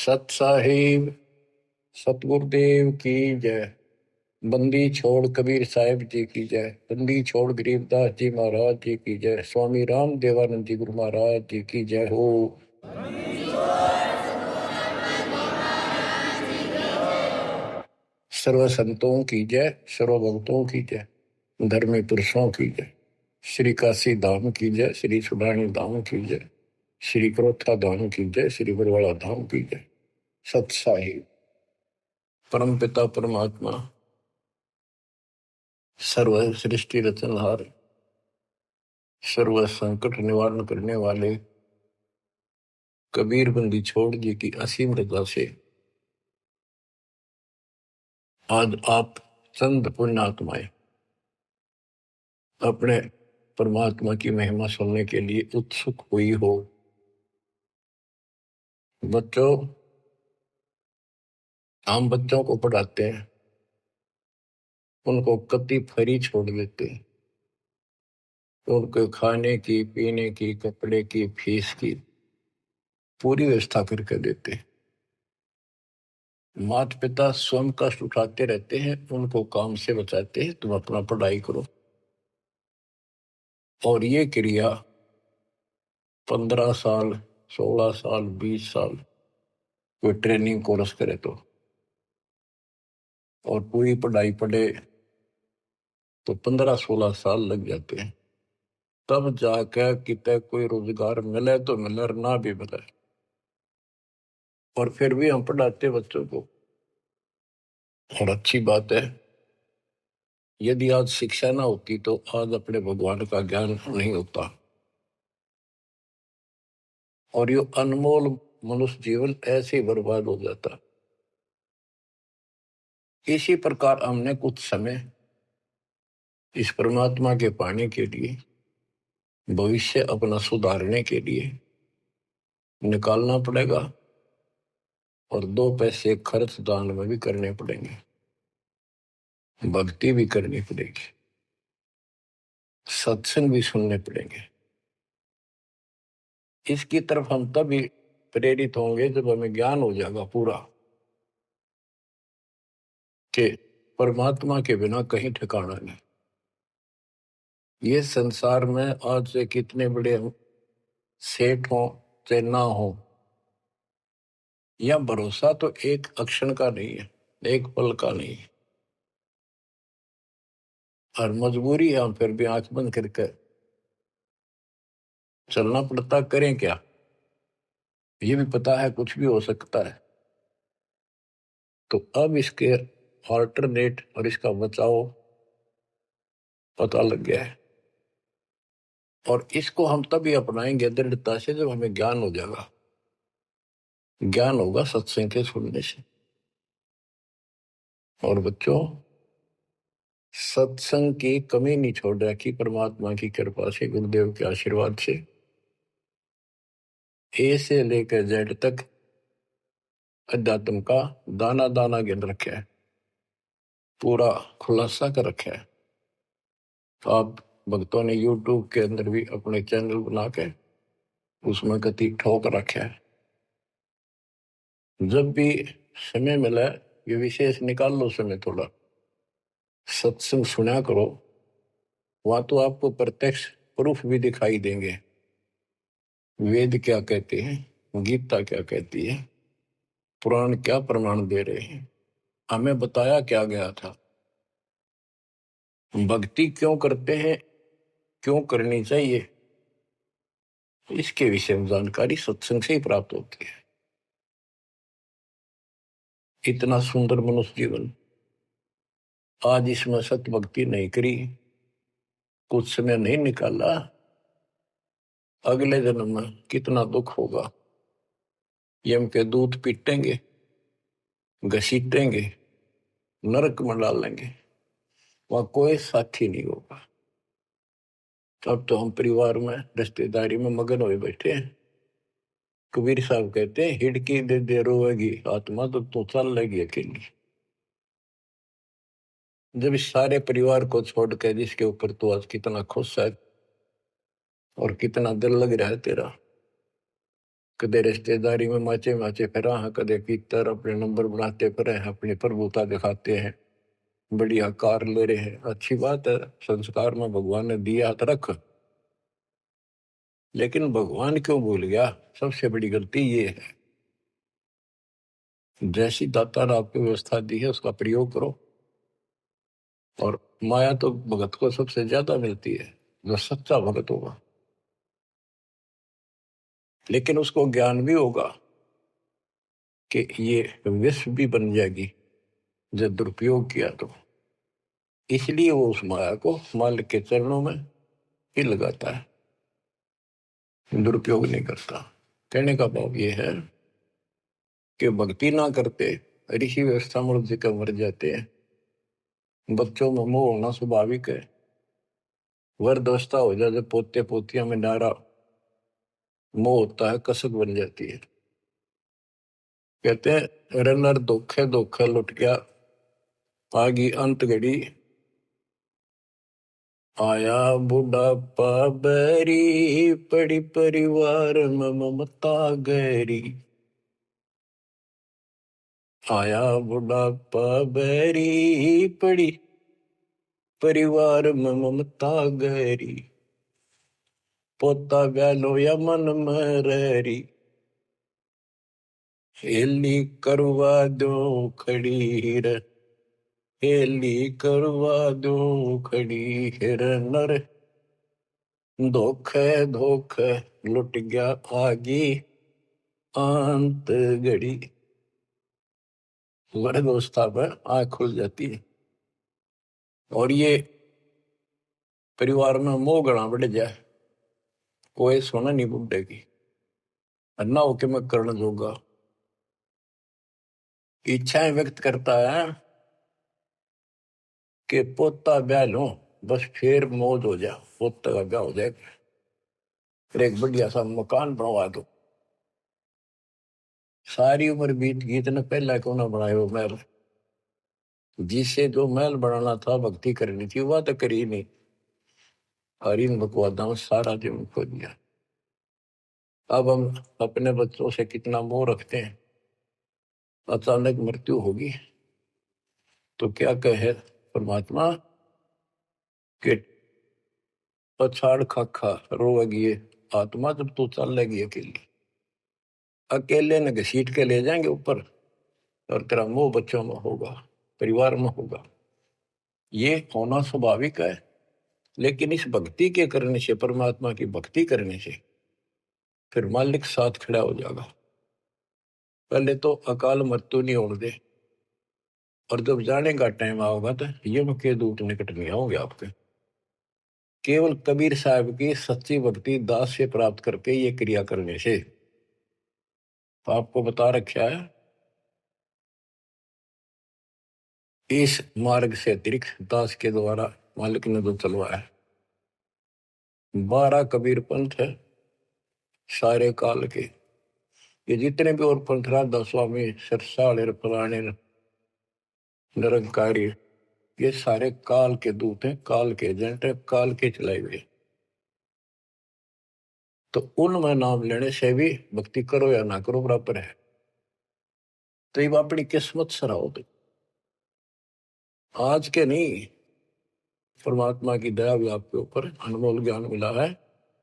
सत साहिब सतगुरुदेव की जय। बंदी छोड़ कबीर साहिब जी की जय। बंदी छोड़ गरीबदास जी महाराज जी की जय। स्वामी राम देवानंद जी गुरु महाराज जी की जय हो। सर्व संतों की जय, सर्व भक्तों की जय, धर्मी पुरुषों की जय। श्री काशी धाम की जय, श्री सुब्राणी धाम की जय, श्री क्रोथा धाम की जय, श्री बरवाड़ा धाम की जय। सत साहिब परम पिता परमात्मा सर्व सृष्टि रचनहार, सर्व संकट निवारण करने वाले कबीर बंदी छोड़ जी की असीम रजा से आज आप चंद पुण्यात्माएं अपने परमात्मा की महिमा सुनने के लिए उत्सुक हुई हो। बच्चों, हम बच्चों को पढ़ाते हैं, उनको कति फरी छोड़ देते हैं, तो उनको खाने की, पीने की, कपड़े की, फीस की पूरी व्यवस्था करके देते हैं। माता पिता स्वयं कष्ट उठाते रहते हैं, उनको काम से बचाते हैं, तुम अपना पढ़ाई करो। और ये क्रिया 15 साल, 16 साल, 20 साल कोई ट्रेनिंग कोर्स करे और पूरी पढ़ाई पढ़े तो 15-16 साल लग जाते हैं। तब जाकर कितने कोई रोजगार मिले तो मिले और ना भी मिले। और फिर भी हम पढ़ाते बच्चों को। और अच्छी बात है, यदि आज शिक्षा ना होती तो आज अपने भगवान का ज्ञान नहीं होता और ये अनमोल मनुष्य जीवन ऐसे ही बर्बाद हो जाता। इसी प्रकार हमने कुछ समय इस परमात्मा के पाने के लिए, भविष्य अपना सुधारने के लिए निकालना पड़ेगा और 2 पैसे खर्च दान में भी करने पड़ेंगे, भक्ति भी करनी पड़ेगी, सत्संग भी सुनने पड़ेंगे। इसकी तरफ हम तभी प्रेरित होंगे जब हमें ज्ञान हो जाएगा पूरा कि परमात्मा के बिना कहीं ठिकाना नहीं। ये संसार में आज से कितने बड़े सेठ हो चाहे ना हो, यह भरोसा तो एक अक्षण का नहीं है, एक पल का नहीं है। और मजबूरी है, हम फिर भी आंख बंद करके चलना पड़ता। करें क्या? ये भी पता है कुछ भी हो सकता है। तो अब इसके ऑल्टरनेट और इसका बचाव पता लग गया है और इसको हम तभी अपनाएंगे दृढ़ता से जब हमें ज्ञान हो जाएगा। ज्ञान होगा सत्संग के सुनने से। और बच्चों, सत्संग की कमी नहीं छोड़ रखी परमात्मा की कृपा से, गुरुदेव के आशीर्वाद से। ए से लेकर जेड तक अध्यात्म का दाना दाना गिन रखा है, पूरा खुलासा कर रखा है। तो आप भक्तों ने यूट्यूब के अंदर भी अपने चैनल बना के उसमें कति ठोक रखा है। जब भी समय मिला ये विशेष निकाल लो समय, थोड़ा सत्संग सुना करो। वहां तो आपको प्रत्यक्ष प्रूफ भी दिखाई देंगे। वेद क्या कहते हैं, गीता क्या कहती है, पुराण क्या प्रमाण दे रहे हैं, हमें बताया क्या गया था, भक्ति क्यों करते हैं, क्यों करनी चाहिए, इसके विषय में जानकारी सत्संग से ही प्राप्त होती है। इतना सुंदर मनुष्य जीवन, आज इसमें सत्य भक्ति नहीं करी, कुछ समय नहीं निकाला, अगले जन्म में कितना दुख होगा। यम के दूध पीटेंगे, घसीटेंगे, नरक में डालेंगे, वहां कोई साथी नहीं होगा। अब तो हम परिवार में रिश्तेदारी में मगन हुए बैठे हैं। कबीर साहब कहते हैं, हिड़की दे दे रोएगी आत्मा तो तू चल लेगी अकेली। जब इस सारे परिवार को छोड़ के जिसके ऊपर तू आज कितना खुश है और कितना दिल लग रहा है तेरा, कदे रिश्तेदारी में माचे माचे फिरा है, कदे भीतर अपने नंबर बनाते फिरे हैं, अपनी प्रभुता दिखाते हैं, बढ़िया कार ले रहे हैं। अच्छी बात है, संस्कार में भगवान ने दिया तो रख, लेकिन भगवान क्यों भूल गया? सबसे बड़ी गलती ये है, जैसी दाता ने आपको व्यवस्था दी है उसका प्रयोग करो। और माया तो भगत को सबसे ज्यादा मिलती है, जो सच्चा भगत होगा। लेकिन उसको ज्ञान भी होगा कि ये विष भी बन जाएगी जब दुरुपयोग किया तो। इसलिए वो उस माया को मालिक के चरणों में ही लगाता है, दुरुपयोग नहीं करता। कहने का भाव ये है कि भक्ति ना करते ऋषि व्यवस्था मनुष्य का मर जाते हैं। बच्चों में मोह होना स्वाभाविक है। वृद्धावस्था हो जाए, जब पोते पोतियां में नारा मोह होता है, कसक बन जाती है। कहते हैं रनर धोखे धोखे लुट गया, आगी अंत घड़ी, आया बुढ़ापा बैरी, पड़ी परिवार में ममता गहरी। आया बुढ़ापा बैरी, पड़ी परिवार में ममता गहरी, पोता ब्यालो या मन मररी, हेली करवा दो खड़ी रे, हेली करवा दो खड़ी हिर नर, धोखे धोखे लुट गया आगी अंत घड़ी। वृद्धावस्था में आंख खुल जाती है। और ये परिवार में मोह गणा बढ़ जाए, कोई सोना नहीं बुढ़े की, अन्ना होके मैं करना जोगा। इच्छाएं व्यक्त करता है कि पोता ब्याह लो, बस फिर मौज हो जाए, पोता का ब्याह हो जाए, फिर एक बढ़िया सा मकान बनवा दो। सारी उम्र बीत गई, इतने पहला क्यों ना बनाए वो महल? जिससे जो महल बनाना था, भक्ति करनी थी, वह तो करी नहीं। हरिन बकवादा में सारा जीवन खो दिया। अब हम अपने बच्चों से कितना मोह रखते हैं। अचानक मृत्यु होगी तो क्या कहे परमात्मा कि पछाड़ खाखा रोएगी ये आत्मा, जब तू चल लेगी अकेली। अकेले ने घसीट के ले जाएंगे ऊपर, और तेरा मोह बच्चों में होगा, परिवार में होगा। ये होना स्वाभाविक है। लेकिन इस भक्ति के करने से, परमात्मा की भक्ति करने से, फिर मालिक साथ खड़ा हो जाएगा। पहले तो अकाल मृत्यु नहीं होने दे, और जब जाने का टाइम आओगा तो यम के दूत निकट नहीं आओगे आपके। केवल कबीर साहब की सच्ची भक्ति दास से प्राप्त करके ये क्रिया करने से, तो आपको बता रखा है इस मार्ग से अतिरिक्त दास के द्वारा मालिक ने जो चलवाया है। 12 कबीर पंथ है सारे काल के। ये जितने भी और पंथ राधा स्वामी, सरसाल, फलाने, निरंकारी, ये सारे काल के दूत हैं, काल के एजेंट है, काल के चलाए हुए। तो उनमें नाम लेने से भी भक्ति करो या ना करो बराबर है। तो ये अपनी किस्मत सराहो। तो आज के नहीं, परमात्मा की दया भी आपके ऊपर अनमोल ज्ञान मिला है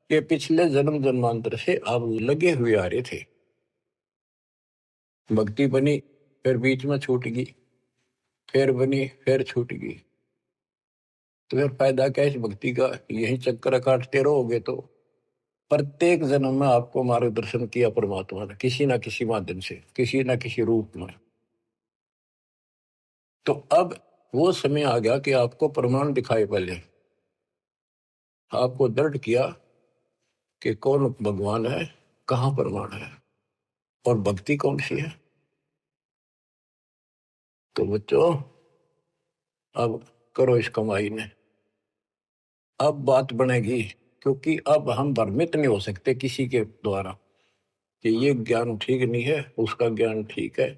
कि पिछले जन्म जन्मांतर से आप लगे हुए आ रहे थे। भक्ति बनी, फिर बीच में छूट गई, फिर बनी, फिर छूट गई। तो फिर फायदा क्या इस भक्ति का? यही चक्कर काटते रहोगे तो प्रत्येक जन्म में आपको मार्गदर्शन किया परमात्मा ने, किसी ना किसी माध्यम से, किसी ना किसी रूप में। तो अब वो समय आ गया कि आपको प्रमाण दिखाई। पहले आपको दृढ़ किया कि कौन भगवान है, कहां प्रमाण है, और भक्ति कौन सी है। तो बच्चों, अब करो इस कमाई ने। अब बात बनेगी, क्योंकि अब हम भ्रमित नहीं हो सकते किसी के द्वारा कि ये ज्ञान ठीक नहीं है, उसका ज्ञान ठीक है।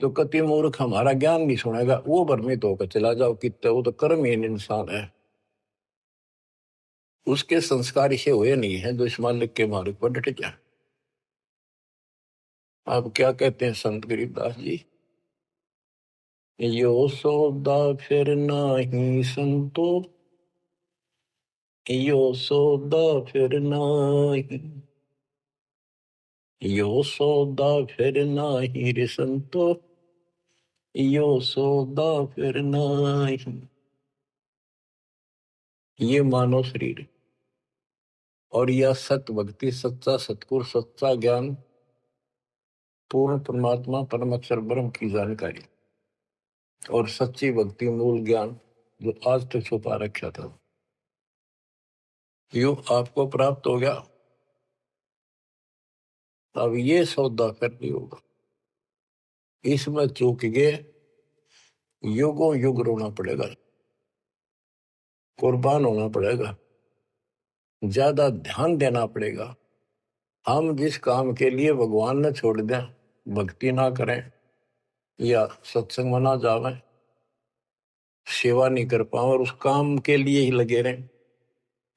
तो कति मूर्ख हमारा ज्ञान नहीं सुनेगा, वो भ्रमित होकर चला जाओ कितने, वो तो कर्महीन इंसान है, उसके संस्कार इसे हुए नहीं है जो इस मालिक के मार्ग पर डट जाए। अब क्या कहते हैं संत गरीबदास जी, यो सौदा फिर नाही संतो, यो सौदा फिर नाही, यो सौदा फिर नाही रे संतो, यो सौदा फिर नाही। ये मानव शरीर और यह सत्य भक्ति, सच्चा सतगुरु, सच्चा ज्ञान, पूर्ण परमात्मा परम अक्षर ब्रह्म की जानकारी और सच्ची भक्ति मूल ज्ञान जो आज तक छुपा रखा था, यो आपको प्राप्त हो गया। अब ये सौदा करनी होगा, इसमें चूक गए युगों युग रोना पड़ेगा, कुर्बान होना पड़ेगा, ज्यादा ध्यान देना पड़ेगा। हम जिस काम के लिए भगवान ने छोड़ दें, भक्ति ना करें या सत्संग में ना जावे, सेवा नहीं कर पाओ और उस काम के लिए ही लगे रहें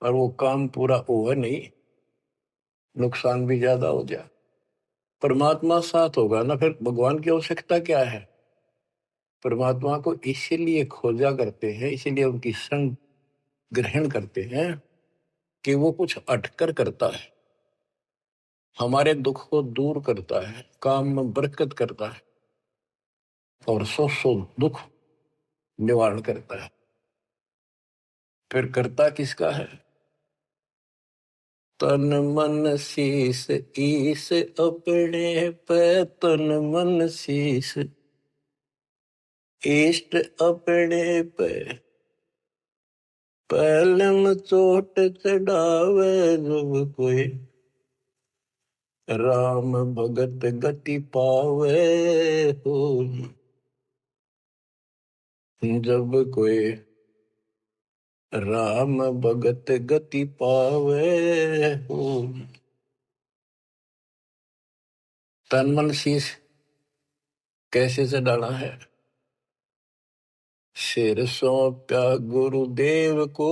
और वो काम पूरा हुआ नहीं, नुकसान भी ज्यादा हो जाए, परमात्मा साथ होगा ना, फिर भगवान की आवश्यकता क्या है। परमात्मा को इसीलिए खोजा करते हैं, इसीलिए उनकी संग ग्रहण करते हैं कि वो कुछ अटकर करता है, हमारे दुख को दूर करता है, काम में बरकत करता है और सौ दुख निवारण करता है। फिर करता किसका है? तन मन शीस ईस अपने पे, तन मन शीस इष्ट अपने पे, पहलम चोट चढ़ावे जब कोई, राम भगत गति पावे हो, जब कोई राम भगत गति पावे हो। तन मन शीश कैसे से डाला है? सिर सौंप्या गुरुदेव को,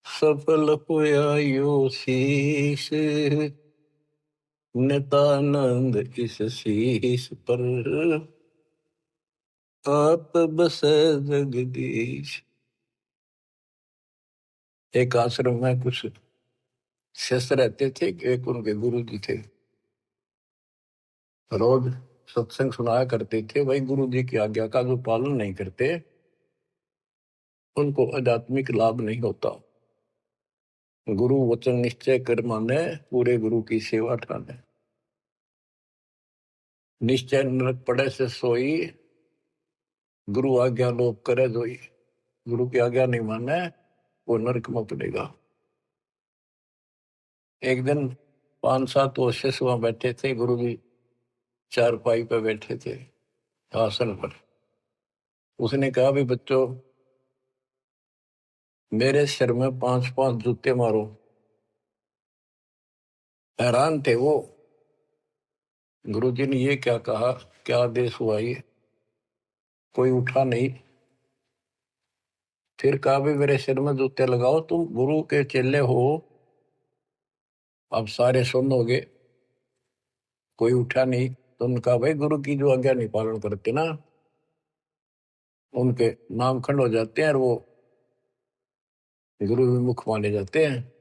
सफल हुआ यो शीश, नितानंद इस शीश पर आप बसे जगदीश। एक आश्रम में कुछ शिष्य रहते थे, एक उनके गुरु जी थे, रोज सत्संग सुनाया करते थे। भाई गुरु जी की आज्ञा का जो पालन नहीं करते उनको आध्यात्मिक लाभ नहीं होता। गुरु वचन निश्चय कर माने, पूरे गुरु की सेवा ठाने, निश्चय नरक पड़े से सोई, गुरु आज्ञा लोप करे जोई। गुरु की आज्ञा नहीं माने वो नरक में पड़ेगा। एक दिन 5-7 शिष्य वहां बैठे थे, गुरु जी चारपाई पे बैठे थे आसन पर। उसने कहा भी बच्चों, मेरे सिर में 5-5 जूते मारो। हैरान थे वो, गुरु जी ने ये क्या कहा, क्या आदेश हुआ ये? कोई उठा नहीं। फिर कहा भी मेरे सिर में जूते लगाओ, तुम गुरु के चेले हो, अब सारे सुनोगे। कोई उठा नहीं। तो उन्होंने कहा भाई गुरु की जो आज्ञा नहीं पालन करते ना, उनके नाम खंड हो जाते हैं और वो गुरु विमुख माने जाते हैं।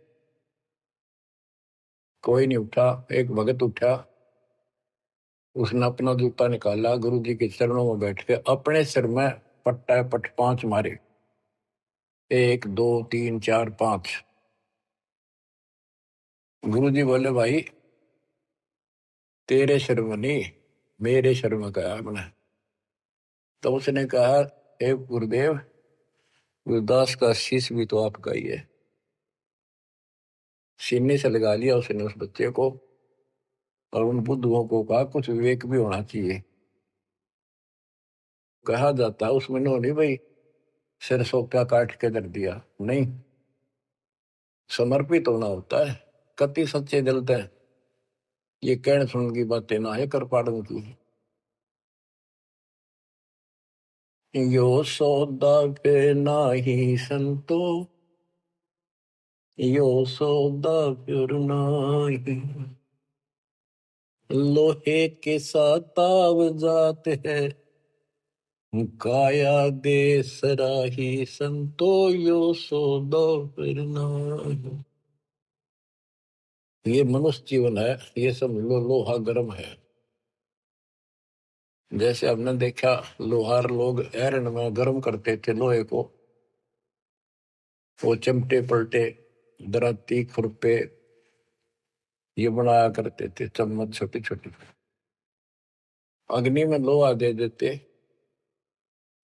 कोई नहीं उठा। एक भगत उठा, उसने अपना जूता निकाला, गुरु जी के चरणों में बैठ के अपने सिर में पट्टा पट 5 मारे। 1 2 3 4 5। गुरु जी बोले भाई तेरे सिर में नहीं, मेरे सिर में कहा मैंने। तो उसने कहा हे गुरुदेव, गुरुदास का शीश भी तो आपका ही है। सीने से लगा लिया उसने उस बच्चे को और उन बुद्धुओं को कहा कुछ विवेक भी होना चाहिए। कहा जाता है उसमें नहीं भाई सिर सोप्या काट के दर दिया, नहीं, समर्पित होना होता है। कति सच्चे दिल थे, ये कहने सुन की बातें ना है कर पाड़न की। यो सौदा पे नाही संतो, यो सौदा फिर नाही, लोहे के साथ ताव जात है, काया दे सराही संतो यो सौदा फिर नाहि। ये मनुष्य जीवन है, ये सब लोहा गर्म है। जैसे हमने देखा लोहार लोग आयरन में गर्म करते थे लोहे को, वो चिमटे पलटे दराती खुरपे ये बनाया करते थे, चम्मच छोटी छोटी। अग्नि में लोहा दे देते,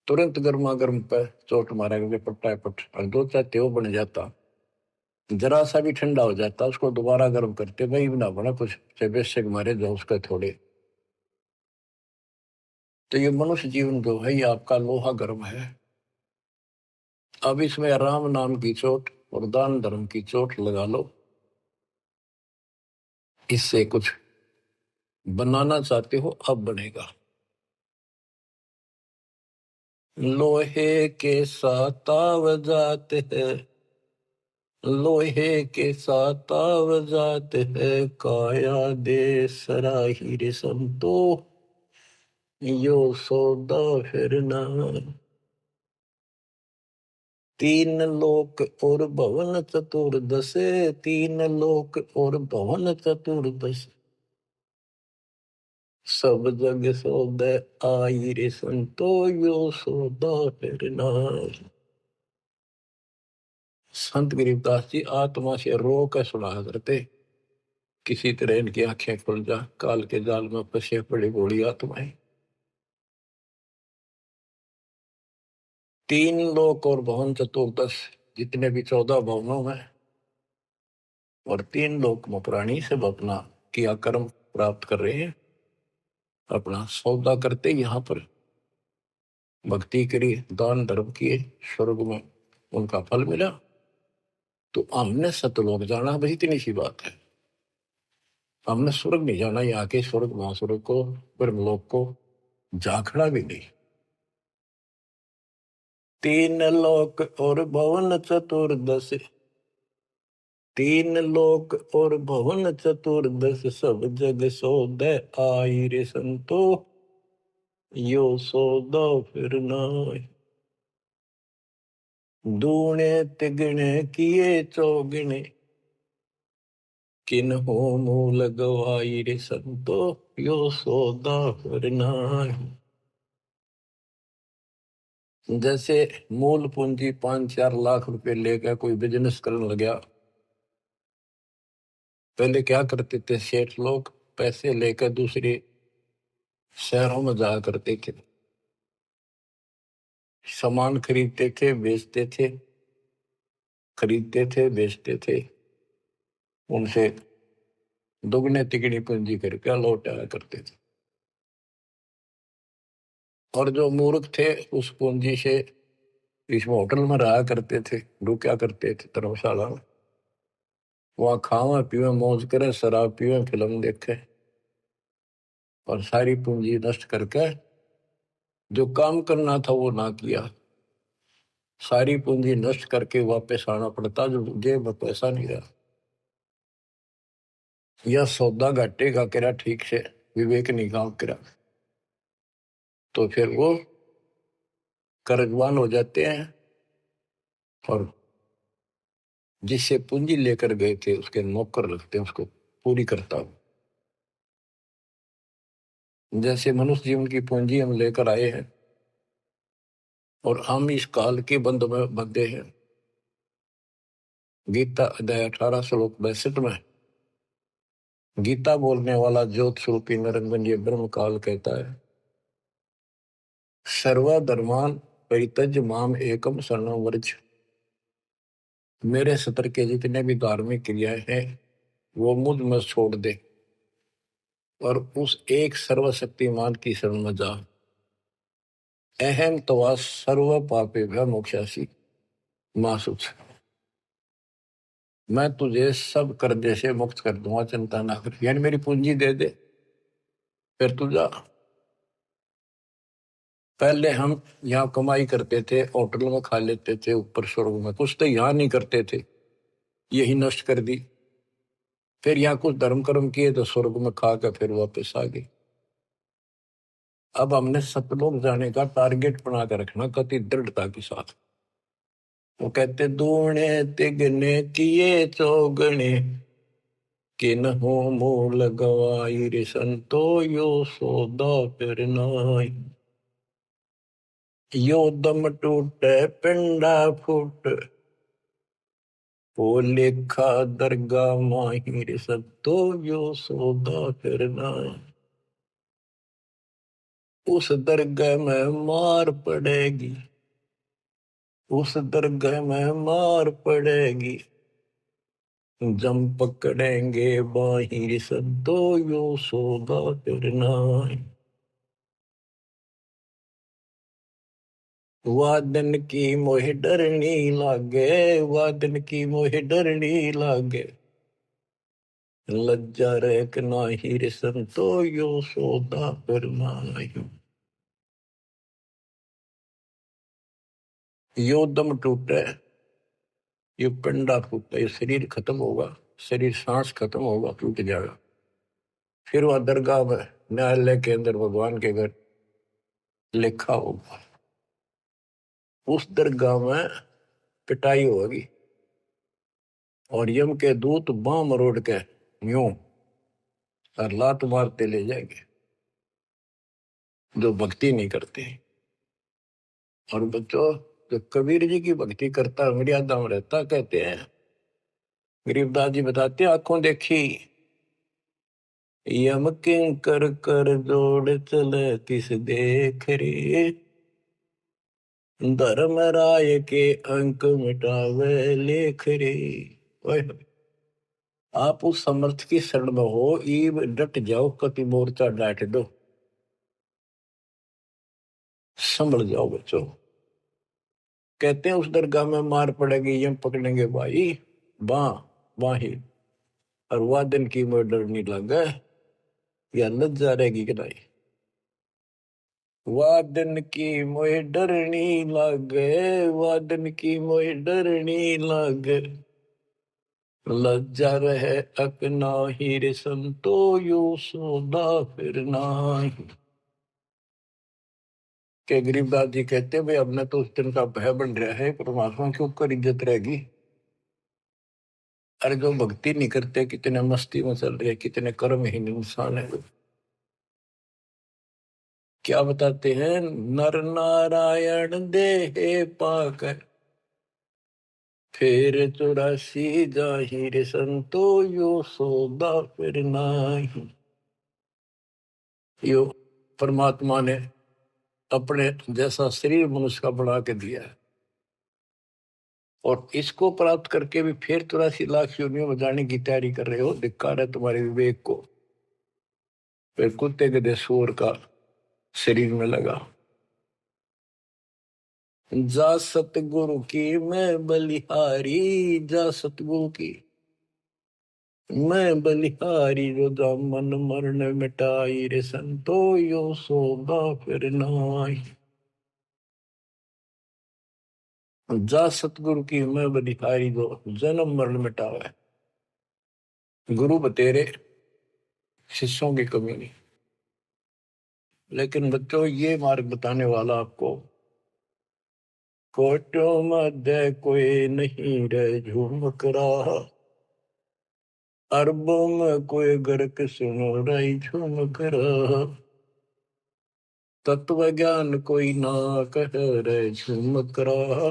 तुरंत गर्मा गर्म पे चोट मारेंगे पट्टा पट, और दो चाहते वो बन जाता। जरा सा भी ठंडा हो जाता उसको दोबारा गर्म करते, भाई ना बना कुछ से बेशक मारे जो उसके थोड़े। तो ये मनुष्य जीवन जो है ये आपका लोहा गर्म है। अब इसमें राम नाम की चोट और दान धर्म की चोट लगा लो, इससे कुछ बनाना चाहते हो अब बनेगा। लोहे के साथ ताव जाते हैं, लोहे के साथ ताव जाते हैं, काया दे सराही रे संतो यो सौदा फिर ना। तीन लोक और भवन चतुर्दश, तीन लोक और भवन चतुर्दश, सब जग सौदे आई रे संतो यो सौदा फिर नाहि। संत गरीबदास जी आत्मा से रो कर सुना करते, किसी तरह इनकी आंखें खुल जा, काल के जाल में फंसे पड़ी बूढ़ी आत्माएं। तीन लोक और भवन चतुर्दश, जितने भी 14 भवनों में और तीन लोक में प्राणी सब अपना किया कर्म प्राप्त कर रहे हैं, अपना सौदा करते यहाँ पर भक्ति करी, दान धर्म किए, स्वर्ग में उनका फल मिला। तो हमने सतलोक जाना, बस इतनी सी बात है। हमने स्वर्ग नहीं जाना, यहाँ के स्वर्ग महास्वर्ग को ब्रह्मलोक को झांकना भी नहीं। तीन लोक और भवन चतुर्दश, तीन लोक और भवन चतुर्दश, सब जग सौदे आई रे संतो यो सौदा फिर नाहि। दूने तिगने किए चौगने, किन हो मूल गवाई रे संतो यो सौदा फिर नाहि। जैसे मूल पूंजी 5-4 लाख रुपए लेकर कोई बिजनेस करने लगा, पहले क्या करते थे सेठ लोग, पैसे लेकर दूसरे शहरों में जाया करते थे, सामान खरीदते थे बेचते थे, खरीदते थे बेचते थे, उनसे दुगने तिगनी पूंजी करके लौटाया करते थे। और जो मूर्ख थे उस पूंजी से इसमें होटल में रहा करते थे, रुका करते थे धर्मशाला में, वहां खावा पीवे मौज करे, शराब पीवे, फिल्म देखे, और सारी पूंजी नष्ट करके जो काम करना था वो ना किया, सारी पूंजी नष्ट करके वापस आना पड़ता, जो जेब में पैसा नहीं रहा। यह सौदा घाटे का करा ठीक से, विवेक नहीं काम करा, तो फिर वो कर्जवान हो जाते हैं, और जिससे पूंजी लेकर गए थे उसके नौकर रखते हैं, उसको पूरी करता हूं। जैसे मनुष्य जीवन की पूंजी हम लेकर आए हैं, और हम इस काल के बंद में बंधे हैं। गीता अध्याय 18 श्लोक 62 में गीता बोलने वाला ज्योत स्वरूपी निरंजन ये ब्रह्म काल कहता है, सर्वधर्मान परित्यज्य माम एकम शरणं व्रज। मेरे सत्र के जितने भी धार्मिक क्रियाएं हैं वो मुझ में छोड़ दे, और उस एक सर्वशक्तिमान की शरण में जा। अहम तवा सर्व पापेभ्य मोक्षासी मां सुच। मैं तुझे सब कर्जे से मुक्त कर दूंगा, चिंता ना कर, यानी मेरी पूंजी दे दे फिर तू जा। पहले हम यहाँ कमाई करते थे, होटल में खा लेते थे, ऊपर स्वर्ग में कुछ तो यहाँ नहीं करते थे, यही नष्ट कर दी। फिर यहाँ कुछ धर्म कर्म किए तो स्वर्ग में खा के फिर वापस आ गई। अब हमने सतलोक जाने का टारगेट बना कर रखना कति दृढ़ता के साथ। वो कहते दूने तिगने किए चौगने किन हो मूल गवाई रे संतो यो सौदा फिर नाई। यो दम टूटे पिंडा फूट वो लेखा दरगाह माहिर संतो यो सौदा फिर नाई। उस दरगाह में मार पड़ेगी, उस दरगाह में मार पड़ेगी, जम पकड़ेंगे बाहिर सदो यो सौदा करना। वादन की मोह डरनी लागे, वादन की मोह डरनी लागे, लज्जा रेक नाहिर संतो यो सौदा करना। यो दम टूटे, ये पिंडा फूटे, ये शरीर खत्म होगा, शरीर सांस खत्म होगा, टूट जाएगा। फिर वह दरगाह में न्यायालय के अंदर भगवान के घर लिखा होगा। उस दरगाह में पिटाई होगी और यम के दूत बां मरोड़ के यूं और लात मारते ले जाएंगे जो भक्ति नहीं करते। और बच्चों, जो कबीर जी की भक्ति करता है मर्यादा में रहता, कहते हैं गरीबदास जी बताते हैं, आंखों देखी यम किंकर कर जोड़ चले किस देख रे, धर्म राय के अंक मिटावे लेख रे। ओए, आप उस समर्थ की शरण में हो, ईब डट जाओ, कति मोर्चा डांट दो, संभल जाओ बच्चों। कहते हैं उस दरगाह में मार पड़ेगी, यम पकड़ेंगे भाई बां बाही, और वादन की मोह डरनी लगे, या लज्जा रहेगी कि नहीं। वादन की मोह डरनी लगे, वादन की मोह डरनी लगे, लज्जा रहे अकना हीरे संतो यो सौदा फिर नाही। के गरीबदास जी कहते हैं भाई हमने तो उस दिन का भय बन रहा है, परमात्मा के ऊपर इज्जत रहेगी। अरे जो भक्ति नहीं करते कितने मस्ती में चल रहे, कितने कर्महीन इंसान है। क्या बताते हैं, नर नारायण देह पाकर फिर 84 जाहिर संतो यो सौदा फिर नाही। यो परमात्मा ने अपने जैसा शरीर मनुष्य का बना के दिया है, और इसको प्राप्त करके भी फिर 84 लाख योनियों में जाने की तैयारी कर रहे हो। धिक्कार है तुम्हारे विवेक को। फिर कुत्ते गधे सूअर का शरीर में लगा। जा सतगुरु की मैं बलिहारी, जा सतगुरु की मैं बलिहारी, जो दामन मरण मिटाई रे संतो यो सौदा फिर नाई। जा सतगुरु की मैं बलिहारी, जो जन्म मरण मिटावे। गुरु बतेरे, शिष्यों की कमी नहीं। लेकिन बच्चों, ये मार्ग बताने वाला आपको, कोटों मध्य कोई नहीं रह झूमक रहा, अरबों में कोई गर्क सुनो रही झूमक रहा, तत्व ज्ञान कोई ना कह रहे झूमक रहा,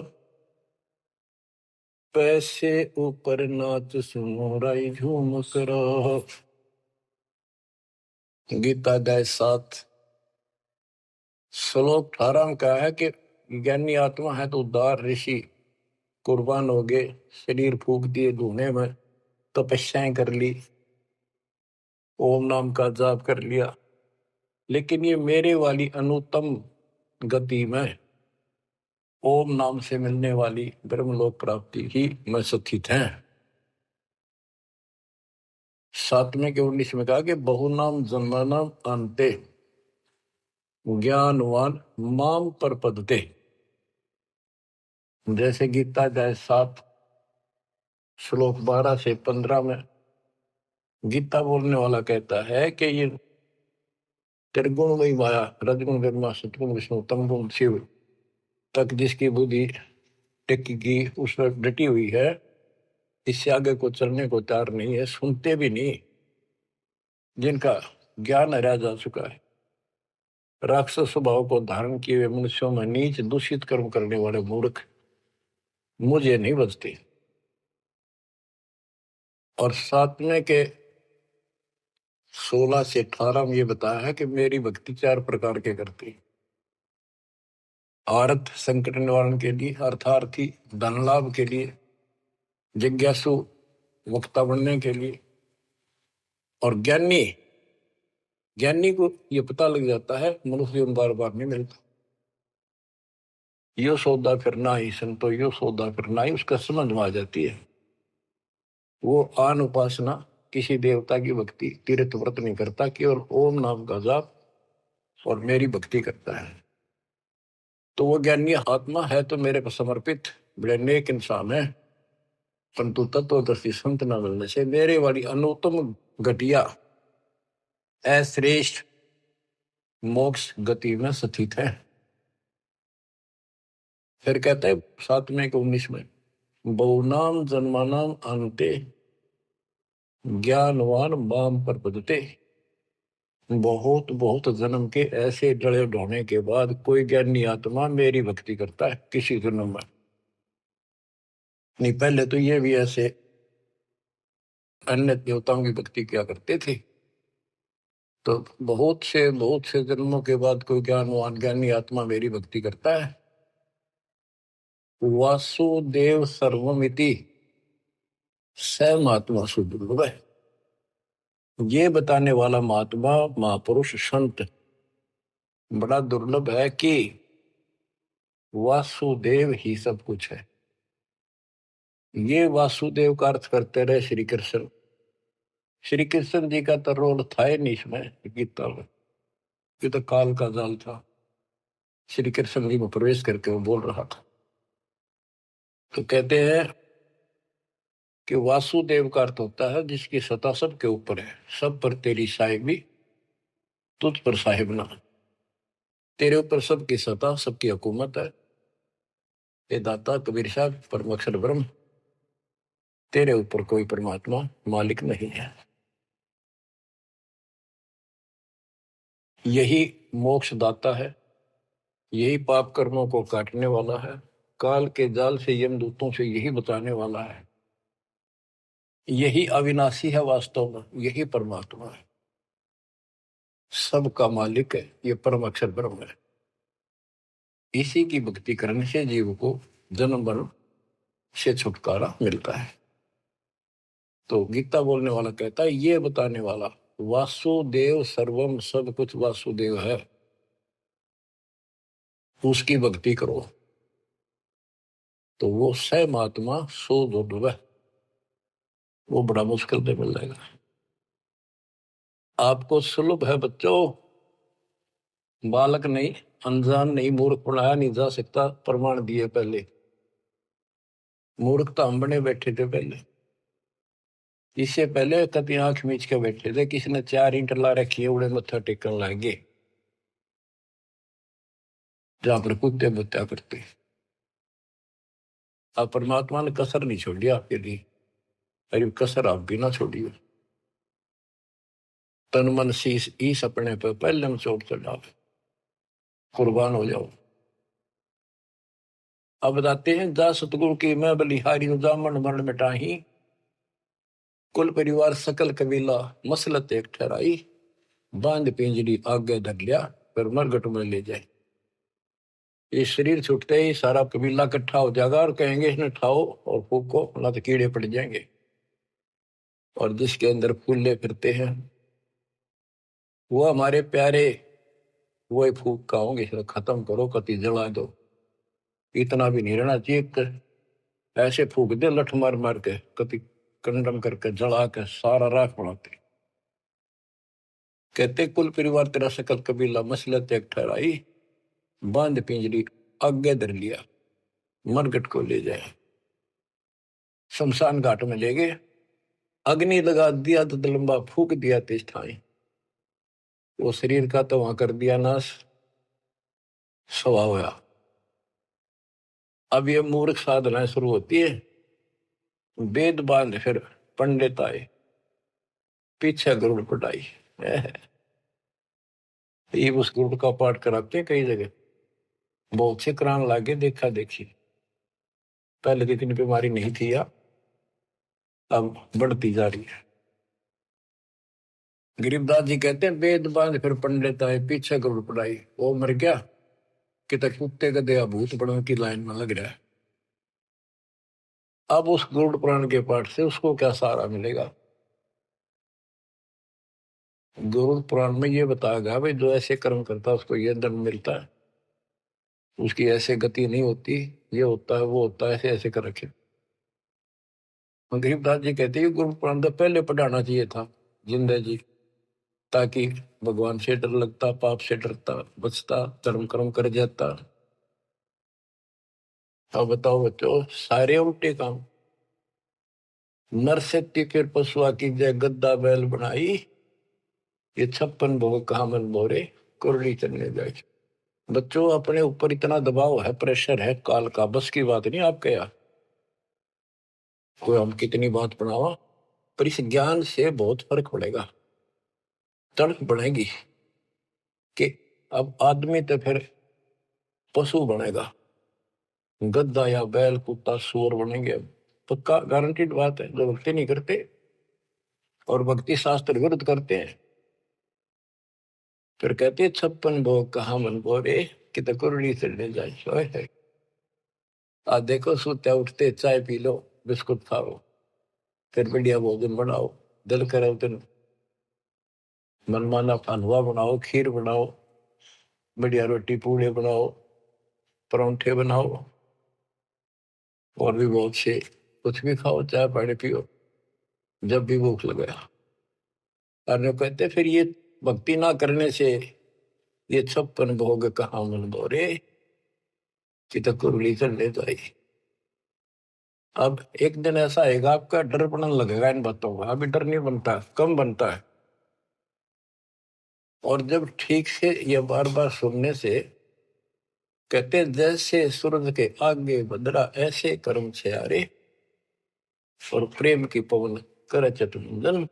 पैसे ऊपर नाच सुनो रही झूमक रहा। गीता अध्याय 7 श्लोक 18 में कहा है कि ज्ञानी आत्मा है तो उदार ऋषि कुर्बान हो गए, शरीर फूक दिए धुएं में, तपस्याएं कर ली, ओम नाम का जाप कर लिया, लेकिन ये मेरे वाली अनुत्तम गति में ओम नाम से मिलने वाली ब्रह्मलोक प्राप्ति ही में सुखित हैं। 7वें के 19 में कहा कि बहुनाम जन्मनाम अंते ज्ञानवान माम पर पदते। जैसे गीता अध्याय 7 श्लोक 12 से 15 में गीता बोलने वाला कहता है कि ये त्रिगुण वही माया, रजगुण ब्रह्मा, सतगुण विष्णु, तमगुण शिव तक जिसकी बुद्धि टिकी की उस पर डटी हुई है, इससे आगे को चलने को तैयार नहीं है, सुनते भी नहीं। जिनका ज्ञान हरा जा चुका है, राक्षस स्वभाव को धारण किए हुए मनुष्यों में नीच दूषित कर्म करने वाले मूर्ख मुझे नहीं बचते। और सातवें के 16 से 18 में ये बताया है कि मेरी भक्ति 4 प्रकार के करती। आर्थ संकट निवारण के लिए, अर्थार्थी धन लाभ के लिए, जिज्ञासु वक्ता बनने के लिए, और ज्ञानी ज्ञानी को ये पता लग जाता है मनुष्य जीवन बार बार नहीं मिलता। यो सौदा फिर ना ही संतो, यो सौदा फिर ना ही, उसका समझ में आ जाती है। वो आन उपासना, किसी देवता की भक्ति, तीर्थ व्रत नहीं करता, केवल ओम नाम का जाप और मेरी भक्ति करता है। तो वो ज्ञानी आत्मा है तो मेरे को समर्पित बड़े नेक इंसान है, परंतु तत्वदर्शी संत न मिलने से मेरे वाली अनुत्तम घटिया अश्रेष्ठ मोक्ष गति में स्थित है। फिर कहते हैं 7वें के 19 में, बहुनाम जन्मानाम अंते ज्ञानवान माम पर बदते। बहुत बहुत जन्म के ऐसे जड़े ढोने के बाद कोई ज्ञानी आत्मा मेरी भक्ति करता है किसी जन्म में। नहीं, पहले तो ये भी ऐसे अन्य देवताओं की भक्ति किया करते थे। तो बहुत से जन्मों के बाद कोई ज्ञानवान ज्ञानी आत्मा मेरी भक्ति करता है। वासुदेव सर्वमिति स महात्मा सुदुर्लभ है। ये बताने वाला महात्मा महापुरुष संत बड़ा दुर्लभ है कि वासुदेव ही सब कुछ है। ये वासुदेव का अर्थ करते रहे श्री कृष्ण। श्री कृष्ण जी का तो रोल था ही नहीं इसमें गीता में, ये तो काल का जाल था। श्री कृष्ण जी में प्रवेश करके वो बोल रहा था। तो कहते हैं कि वासुदेव का अर्थ होता है जिसकी सत्ता सबके ऊपर है, सब पर तेरी साहिबी, तुझ पर साहिब ना। तेरे ऊपर सबकी सत्ता, सबकी हुकूमत है। ये दाता कबीर साहब परम अक्षर ब्रह्म, तेरे ऊपर कोई परमात्मा मालिक नहीं है। यही मोक्ष दाता है, यही पाप कर्मों को काटने वाला है, काल के जाल से यमदूतों से यही बचाने वाला है। यही अविनाशी है, वास्तव में यही परमात्मा है, सबका मालिक है, ये परम अक्षर ब्रह्म है। इसी की भक्ति करने से जीव को जन्म मरण से छुटकारा मिलता है। तो गीता बोलने वाला कहता है, ये बताने वाला वासुदेव सर्वम, सब कुछ वासुदेव है, उसकी भक्ति करो तो वो स महात्मा सो दुर्लभ, वो बड़ा मुश्किल से मिल जाएगा। आपको सुलभ है बच्चों, बालक नहीं, अनजान नहीं, मूर्ख पढ़ाया नहीं जा सकता, प्रमाण दिए पहले। मूर्ख तो हम बने बैठे थे पहले, इससे पहले कभी आंख मीच के बैठे थे, किसी ने 4 ईंट ला रखी है, उड़े मत्था टेकन लागे जहां पर कुत्ते बुत्या करते। अब परमात्मा ने कसर नहीं छोड़ी आपके लिए, अरे कसर आप भी ना छोड़िए। तन मन शीस ईस अपने पे पहले में चोट चढ़ाओ, कुर्बान हो जाओ। अब बताते हैं, जा सतगुरु की मैं बलिहारी जामन मरण मिटाही, कुल परिवार सकल कबीला मसलत एक ठहराई, बांध पिंजरी आगे धर लिया, फिर मरगट में ले जाए। ये शरीर छूटते ही सारा कबीला इकट्ठा हो जाएगा और कहेंगे इन्हें ठाओ और फूको, ना तो कीड़े पड़ जाएंगे। और जिसके अंदर फूले फिरते हैं वो हमारे प्यारे, वो ही फूक का होंगे, इसे खत्म करो, कति जला दो। इतना भी नहीं रहना चाहिए, ऐसे फूक दे लठ मार मार के, कति कंडम करके जला के सारा राख बनाते। कहते कुल परिवार तेरा सकल कबीला मसलत एक ठहराई, बांध पिंजरी आगे धर लिया, मरगट को ले जाए, शमशान घाट में ले गए। अग्नि लगा दिया तो लंबा फूक दिया तेज ठाई, वो शरीर का तो वहां कर दिया नाश, सवा होया। अब ये मूर्ख साधना शुरू होती है, वेद बांध फिर पंडित आए, पीछे गरुड़ पटाई। ये उस गरुड़ का पाठ कराते हैं कई जगह, बहुत से करान लागे देखा देखी। पहले तो इतनी बीमारी नहीं थी या अब बढ़ती जा रही है। गरीबदास जी कहते हैं वेद बांध फिर पंडित आए, पीछे गरुड़ पटाई। वो मर गया कि तक कुत्ते का दया भूत बड़ों की लाइन में लग रहा है। अब उस गरुड़ पुराण के पाठ से उसको क्या सहारा मिलेगा? गरुड़ पुराण में ये बताया गया भाई जो ऐसे कर्म करता है उसको ये दंड मिलता है, उसकी ऐसे गति नहीं होती, ये होता है वो होता है, ऐसे ऐसे कर रखे। गरीबदास जी कहते हैं गुरु पुराण तो पहले पढ़ाना चाहिए था जिंदा जी, ताकि भगवान से डर लगता, पाप से डरता, बचता, धर्म कर्म कर जाता। अब बताओ बच्चों, सारे उल्टे काम। नर शक्ति के पशुआ की जय गद्दा बैल बनाई, ये 56 भोग कहा मन बोरे, कुरली चलने जाए। बच्चों अपने ऊपर इतना दबाव है, प्रेशर है काल का, बस की बात नहीं आपके यहाँ। कोई हम कितनी बात बनावा, पर इस ज्ञान से बहुत फर्क पड़ेगा, तड़प बढ़ेगी कि अब आदमी तो फिर पशु बनेगा, गद्दा या बैल कुत्ता सूअर बनेंगे। पक्का गारंटीड बात है। जो भक्ति नहीं करते और भक्ति शास्त्र विरुद्ध करते हैं, फिर कहते 56 भोग कहा मन बोरे, कि तो कुरली चढ़ने जाए। आज देखो सोते उठते चाय पी लो, बिस्कुट खाओ, फिर बढ़िया भोजन बनाओ, दिल करे तो मनमाना हलवा बनाओ, खीर बनाओ, बढ़िया रोटी पूड़े बनाओ, परांठे बनाओ, और भी बहुत से कुछ भी खाओ, चाय पानी पियो जब भी भूख लगे। और जो कहते फिर ये भक्ति ना करने से ये 56 भोग कहाँ मन बोरे, कि तो कुरली चढ़ने जाए। अब एक दिन ऐसा आएगा आपका डर पड़ने लगेगा इन बातों का, अभी डर नहीं बनता, कम बनता है। और जब ठीक से ये बार बार सुनने से, कहते हैं जैसे सूरज के आगे बदरा ऐसे कर्म से आरे, और प्रेम की पवन कर चतुंजन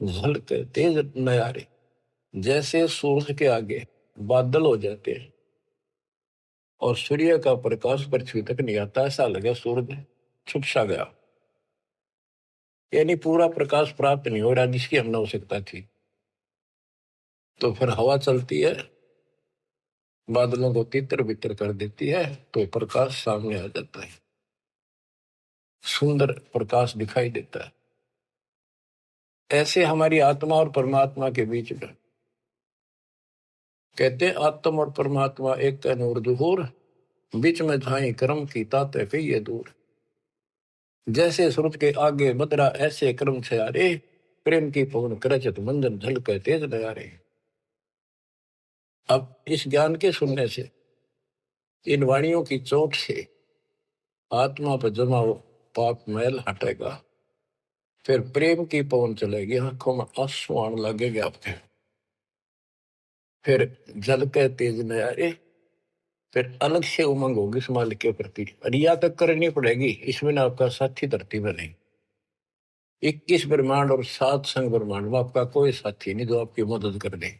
झलके तेज नयारे। जैसे सूरज के आगे बादल हो जाते हैं और सूर्य का प्रकाश पृथ्वी तक नहीं आता, ऐसा लगे सूरज छुप सा गया, यानी पूरा प्रकाश प्राप्त नहीं हो रहा जिसकी हमने आवश्यकता थी। तो फिर हवा चलती है, बादलों को तितर बितर कर देती है, तो प्रकाश सामने आ जाता है, सुंदर प्रकाश दिखाई देता है। ऐसे हमारी आत्मा और परमात्मा के बीच में कहते आत्मा और परमात्मा एक का नूर दुहूर, बीच में झाई कर्म की ताते कहिए दूर। जैसे सूरज के आगे बदरा ऐसे कर्म से आरे, प्रेम की पवन करचत मंजन झलके तेज नयारे। अब इस ज्ञान के सुनने से, इन वाणियों की चोट से आत्मा पर जमा हो पाप मैल हटेगा, फिर प्रेम की पवन चलेगी, आंखों में आंसू आने लगेगा आपके, फिर झलके तेज नयारे, फिर अलग से उमंग होगी इस मालिक के प्रति। रिया तक करनी पड़ेगी, इसमें ना आपका साथी धरती में नहीं। 21 ब्रह्मांड और 7 संग ब्रह्मांड में आपका कोई साथी नहीं जो आपकी मदद कर दे।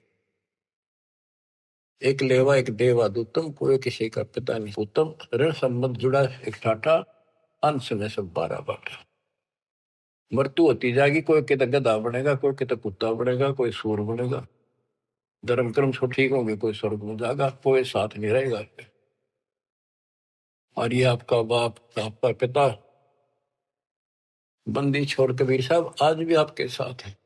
एक लेवा एक देवा दूतम, कोई किसी का पिता नहीं उत्तम, ऋण संबंध जुड़ा एक ठाठा, अंश में सब 12 बाटा। मृत्यु होती जाएगी, कोई कहता गधा बनेगा, कोई कहता कुत्ता बनेगा, कोई सूर बनेगा, धर्म कर्म सब ठीक होंगे, कोई स्वर्ग में जाएगा, कोई साथ नहीं रहेगा। और ये आपका बाप, आपका पिता, बंदी छोड़ कबीर साहब आज भी आपके साथ है।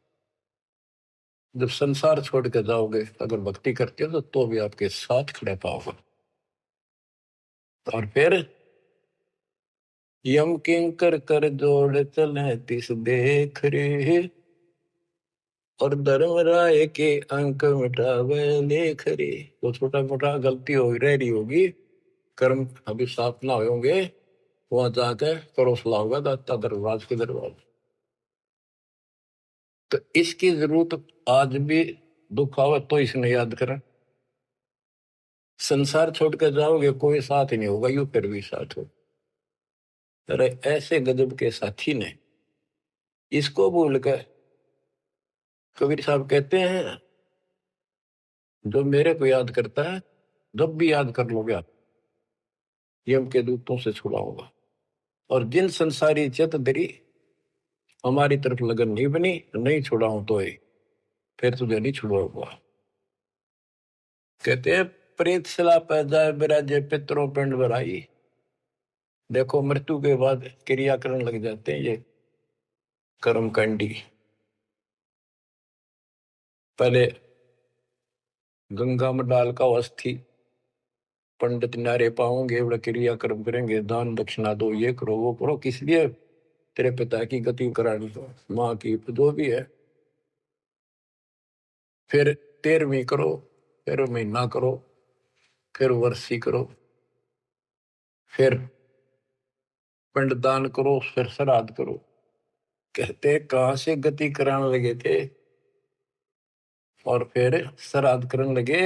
जब संसार छोड़ के जाओगे, अगर भक्ति करते हो तो भी आपके साथ खड़े पाओगे। और फिर यम किंकर कर जोड़ चले तिस देख रे, और धर्म राय के अंक मिटावे लेख रे। तो छोटा मोटा गलती हो रह रही होगी, कर्म अभी साफ ना होंगे, वहां जाके करो सलाह होगा दाता दरबार के दरबार। तो इसकी जरूरत आज भी दुख आवे तो इसने याद करें। संसार छोड़ कर जाओगे कोई साथ ही नहीं होगा, यू फिर भी साथ हो। अरे ऐसे गजब के साथी ने इसको भूल कर, कबीर साहब कहते हैं जो मेरे को याद करता है जब भी याद कर लोगे आप, यम के दूतों से छुड़ाऊंगा। और जिन संसारी चित दरी हमारी तरफ लगन नहीं बनी, नहीं छुड़ाऊं तो फिर तुझे नहीं छुड़ाऊंगा। कहते हैं प्रेत सला पै जाए बिराजे पितरों पिंड भराई। देखो मृत्यु के बाद क्रियाकरण लग जाते हैं ये कर्मकांडी। पहले गंगा में डाल का अस्थि पंडित नारे पाओगे, बड़ा क्रियाक्रम करेंगे, दान दक्षिणा दो, ये करो वो करो, किस लिए? तेरे पिता की गति करानी हो, माँ की जो भी है। फिर 13वीं करो, फिर महीना करो, फिर वर्षी करो, फिर पिंडदान करो, फिर श्राद्ध करो। कहते कहां से गति कराने लगे थे और फिर श्राद्ध करने लगे।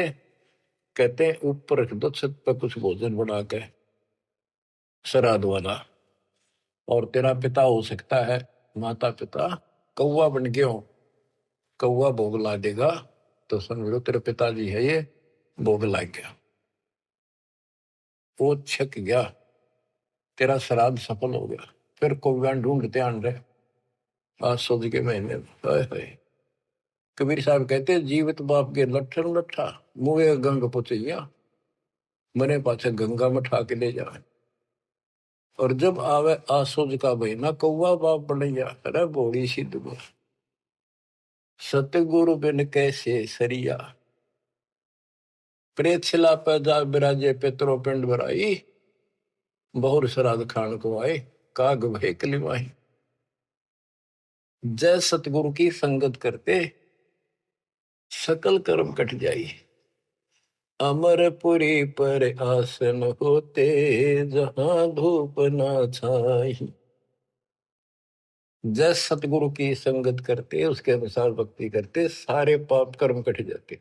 कहते ऊपर रख दो छत पर कुछ भोजन बना के श्राद्ध वाला, और तेरा पिता हो सकता है माता पिता कौवा बन गए हो, कौवा भोग ला देगा तो समझ लो तेरे पिताजी है ये, भोग ला गया, वो छक गया, तेरा श्राद्ध सफल हो गया। फिर कौवा ढूंढते आन रहे आज सोच के महीने में। हाय हाय। कबीर साहब कहते जीवित बाप के लट्ठन लट्ठा मुँह गंग पुचैया, मरे पाछे गंगा में ठा के ले जाए। और जब आवे आसुज का महीना कौवा बाप बनैया। अरे बोली सिद्ध को सतगुरु बिन कैसे सरिया, प्रेत शिला पर जा बिराजे पितरों पिंड भराई, बहुर श्राद्ध खान को आए काग भय कलिमाई। जय सतगुरु की संगत करते सकल कर्म कट जाई, अमरपुरी पर आसन होते जहां धूप ना छाई। जय सतगुरु की संगत करते उसके अनुसार भक्ति करते सारे पाप कर्म कट जाते।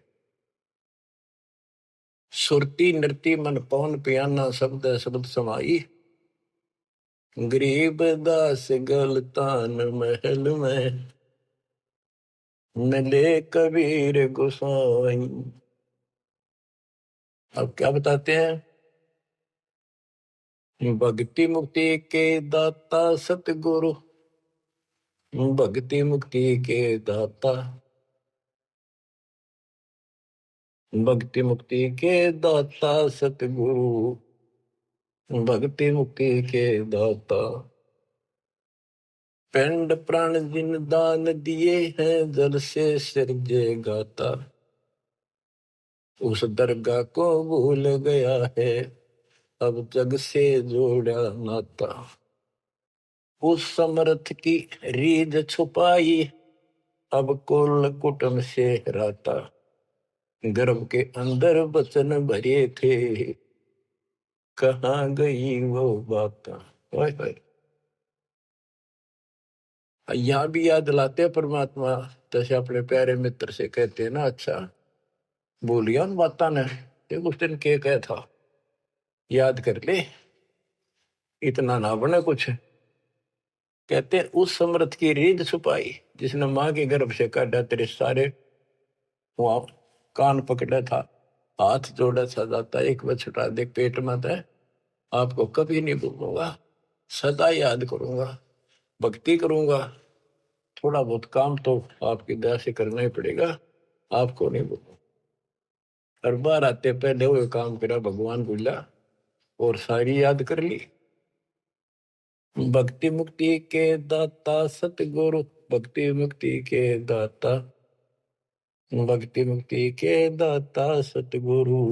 सुरती नृति मन पवन पियाना शब्द शब्द समाई, गरीब दास गलतान महल में मिले कबीर गोसाई। अब क्या बताते हैं? भक्ति मुक्ति के दाता सतगुरु, भक्ति मुक्ति के दाता, भक्ति मुक्ति के दाता सतगुरु, भक्ति मुक्ति के दाता। पिंड प्राण जिन दान दिए हैं जल से सिरजे गाता, उस दरगाह को भूल गया है अब जग से जोड़ा नाता। उस समर्थ की रीझ छुपाई अब कुल कुटुंब से राता, गर्भ के अंदर बचन भरे थे कहाँ गई वो बात। यहाँ भी याद दिलाते हैं परमात्मा, जैसे अपने प्यारे मित्र से कहते हैं ना, अच्छा बोलिया उन बात ने उस दिन के कह था, याद कर ले, इतना ना बने कुछ। कहते उस समर्थ की रीढ़ छुपाई जिसने माँ के गर्भ से काटा, तेरे सारे वहां कान पकड़ा था, हाथ जोड़ा था, जाता एक बार छुटा दे पेट में था, आपको कभी नहीं भूलूंगा, सदा याद करूंगा, भक्ति करूंगा। थोड़ा बहुत काम तो आपकी दया से करना ही पड़ेगा, आपको नहीं भूलूंगा। हर बार आते पहले वो काम करा भगवान बोला और सारी याद कर ली। भक्ति मुक्ति के दाता सतगुरु, भक्ति मुक्ति के दाता, भक्ति मुक्ति के दाता सतगुरु,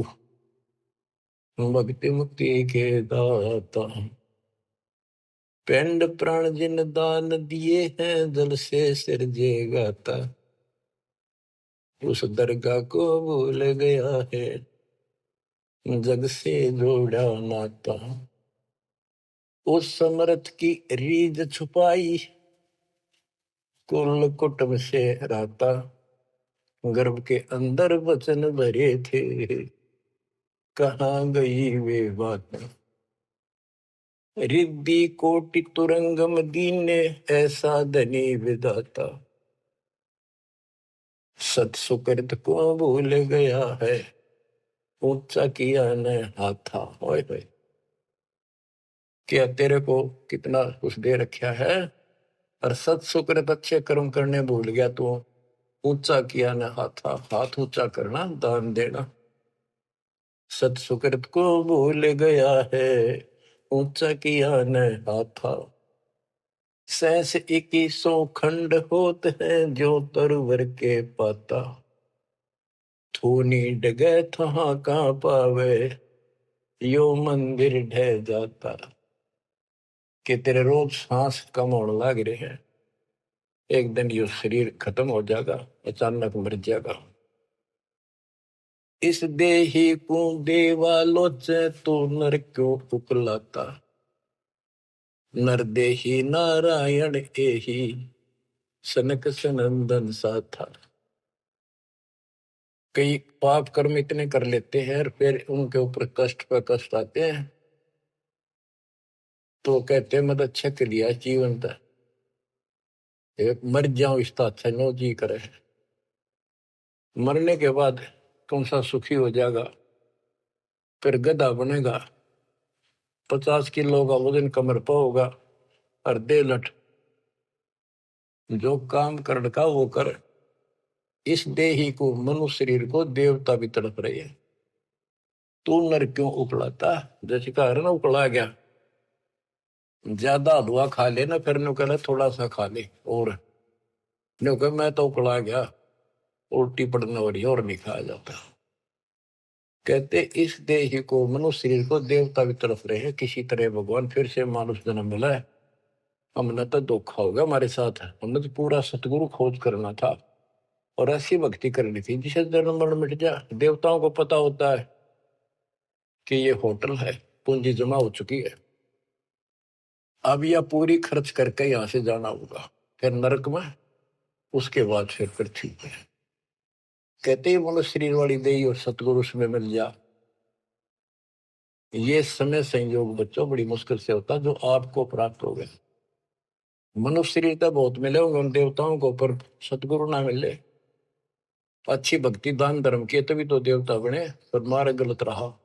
भक्ति मुक्ति के दाता। पिंड प्राण जिन दान दिए हैं जल से सिरजे गाता, उस दरगाह को भूल गया है जग से जोड़ा नाता। उस समर्थ की रीझ छुपाई कुल कुटुंब से रहता, गर्भ के अंदर वचन भरे थे, कहाँ गई वे बात। रिद्धि कोटि तुरंगम दीने, ऐसा धनी विधाता, सत सुकृत को भूल गया है, ऊंचा किया न हाथा। ओए होए, क्या तेरे को कितना कुछ दे रखा है, और सत सुकृत अच्छे कर्म करने भूल गया तू। ऊंचा किया न हाथा, हाथ ऊंचा करना, दान देना। सत सुकृत को भूल गया है, ऊंचा किया न हाथा। सहस 2100 खंड होत है, जो तरवर के पाता। थूनी डगे थहा का पावे, यो मंदिर ढह जाता। कि तेरे रोज सांस कम होने लग रहे हैं, एक दिन यो शरीर खत्म हो जाएगा, अचानक मर जाएगा। इस देही को देवालोचे, तो नर क्यों उकलाता। नर देही नारायण एही, सनक सनंदन साथा। कई पाप कर्म इतने कर लेते हैं और फिर उनके ऊपर कष्ट पर कष्ट आते हैं, तो कहते हैं मत अच्छा कर लिया जीवन था, मर जाओ इसका अच्छा नो जी करे। मरने के बाद कौन सा सुखी हो जाएगा, फिर गधा बनेगा, 50 किलो का वजन कमर पर होगा, और दे लट जो काम कर का वो कर। इस देही को, मनुष्य शरीर को देवता भी तड़प रहे हैं, तू नर क्यों उकलाता। जैसे कहा ना उकला गया, ज्यादा हलवा खा ले ना, फिर नु कहना थोड़ा सा खा ले, और नु कह मैं तो उकला गया, उल्टी पड़ने वाली और नहीं खाया जाता। कहते इस देह को, मनुष्य शरीर को देवता भी तरफ रहे हैं, किसी तरह भगवान फिर से मानुष जन्म मिला है। हमने तो धोखा होगा हमारे साथ, हमने तो पूरा सतगुरु खोज करना था और ऐसी भक्ति करनी थी जिसे जन्म मरण मिट जाए। देवताओं को पता होता है कि ये होटल है, पूंजी जमा हो चुकी है, अब यह पूरी खर्च करके यहां से जाना होगा, फिर नरक में, उसके बाद फिर पृथ्वी पे। कहते ही मनुष्य शरीर वाली देही और सतगुरु में मिल जा। ये समय संयोग बच्चों बड़ी मुश्किल से होता जो आपको प्राप्त हो गया। मनुष्य शरीर तो बहुत मिले होंगे उन देवताओं को, पर सतगुरु ना मिले, अच्छी भक्ति दान धर्म किए तभी तो देवता बने, पर मार्ग गलत रहा।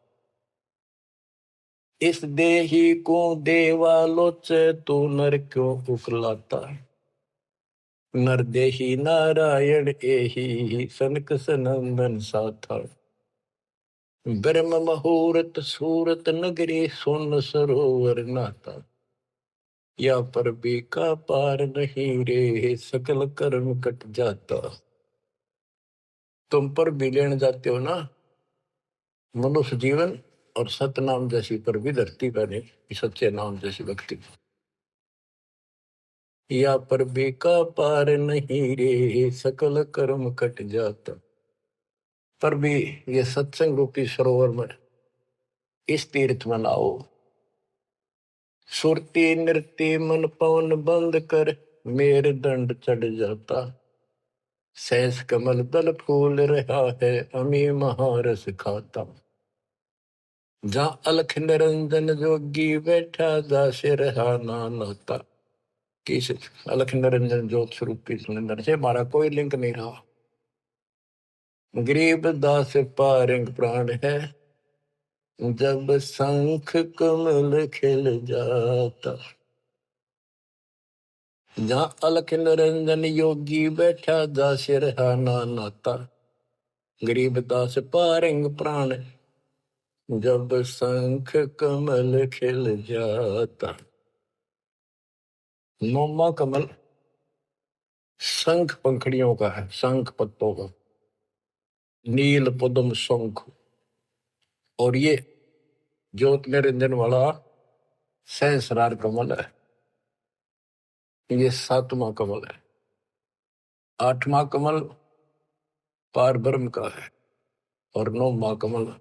इस देही को देवालोचे, तो नर क्यों उकलाता। नर देही नारायण एही, सनक सनंदन साथा। ब्रह्म मुहूर्त सूरत नगरी, सुन सरोवर नाता। या पर भी का पार नहीं रे, सकल कर्म कट जाता। तुम पर भी लेने जाते हो ना मनुष्य जीवन और सतनाम जैसी पर भी धरती पर नहीं, सच्चे नाम जैसी भक्ति। या पर भी का पार नहीं रे, सकल कर्म कट जाता। पर भी ये सत्संग रूपी सरोवर में, इस तीर्थ में लाओ। सुरती नृत्य मन पवन बंद कर, मेरे दंड चढ़ जाता। सहस कमल दल फूल रहा है, अमी महारस खाता। जहाँ अलख निरंजन जोगी बैठा, दासे रहा नाता। किस अलख निरंजन ज्योत स्वरूप की सुंदर से हमारा कोई लिंक नहीं रहा। गरीब दास पारंग प्राण है, जब शंख कमल खिल जाता। जहाँ अलख निरंजन योगी बैठा, दासे रहा नाता। गरीब दास पारंग प्राण, जब शंख कमल खिल जाता। नौमा कमल शंख पंखड़ियों का है, शंख पत्तों का, नील पद्म शंख। और ये ज्योत निरंजन वाला सहस्रार कमल है, ये 7वां कमल है। 8वां कमल पार ब्रह्म का है, और 9वां कमल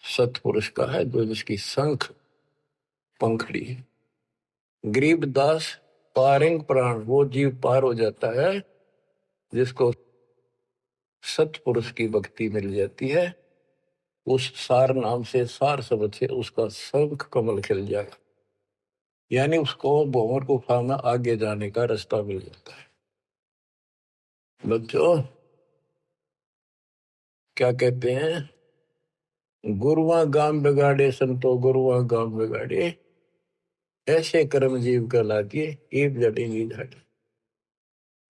सतपुरुष का है, जो जिसकी शंख पंखड़ी है। गरीब दास पारिंग प्राण वो जीव पार हो जाता है जिसको सतपुरुष की भक्ति मिल जाती है। उस सार नाम से, सार शब्द से उसका शंख कमल खिल जाएगा, यानी उसको भंवर गुफा में आगे जाने का रास्ता मिल जाता है। बच्चों क्या कहते हैं, गुरुआ गाम बिगाड़े संतो गुरुआ गाम बिगाड़े, ऐसे कर्म जीव का लागे एक जड़ेगी झाड़ी।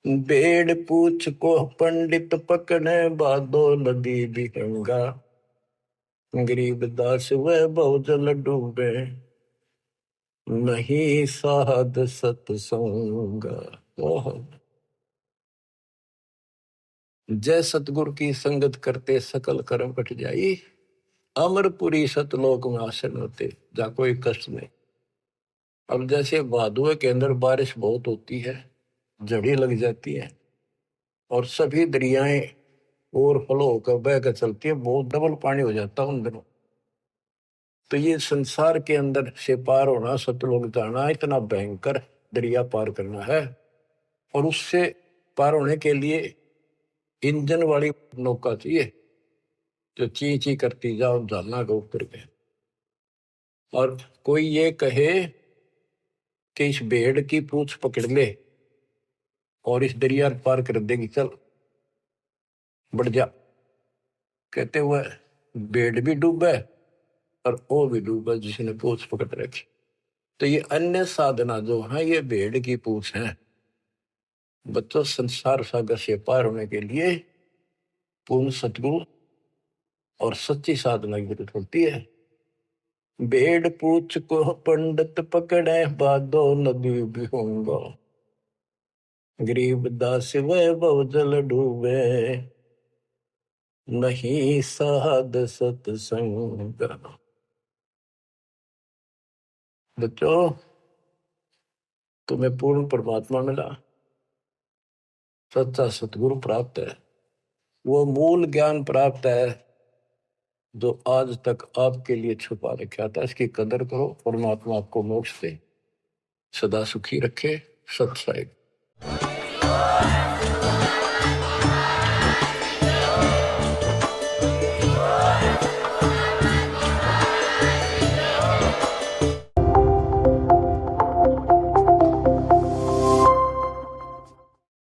बेड़ पूछ को पंडित पकड़े बादो नदी बिहंगा, गरीब दास वह बहुजल डूबे नहीं साध सत्संग। जय सतगुरु की संगत करते सकल कर्म कट जाई, अमरपुरी सतलोक में आसन होते जा कोई कष्ट नहीं। अब जैसे भादुए के अंदर बारिश बहुत होती है, जड़ी लग जाती है और सभी दरियाएं ओवरफ्लो होकर बह कर चलती है, बहुत डबल पानी हो जाता है उन दिनों। तो ये संसार के अंदर से पार होना, सतलोक जाना, इतना भयंकर दरिया पार करना है। और उससे पार होने के लिए इंजन वाली नौका चाहिए जो ची ची करती जाओ झालना के ऊपर के। और कोई ये कहे कि इस भेड़ की पूंछ पकड़ ले और इस दरिया पार कर देगी, चल बढ़ जा, कहते हुए भेड़ भी डूबे और वो भी डूबा जिसने पूंछ पकड़ रखी। तो ये अन्य साधना जो है ये भेड़ की पूंछ है। बच्चों संसार सागर से पार होने के लिए पूर्ण सतगुरु और सच्ची साधना की जरूरत होती है। भेड़ पूछ को पंडित पकड़े बादो नदी भी होंगे, गरीब दास वह बहुजल डूबे नहीं साध सत्संग। बच्चों तुम्हें पूर्ण परमात्मा मिला, सच्चा सतगुरु प्राप्त है, वो मूल ज्ञान प्राप्त है जो आज तक आपके लिए छुपा रखा था। इसकी कदर करो, परमात्मा आपको मोक्ष दे, सदा सुखी रखे। सत्संग।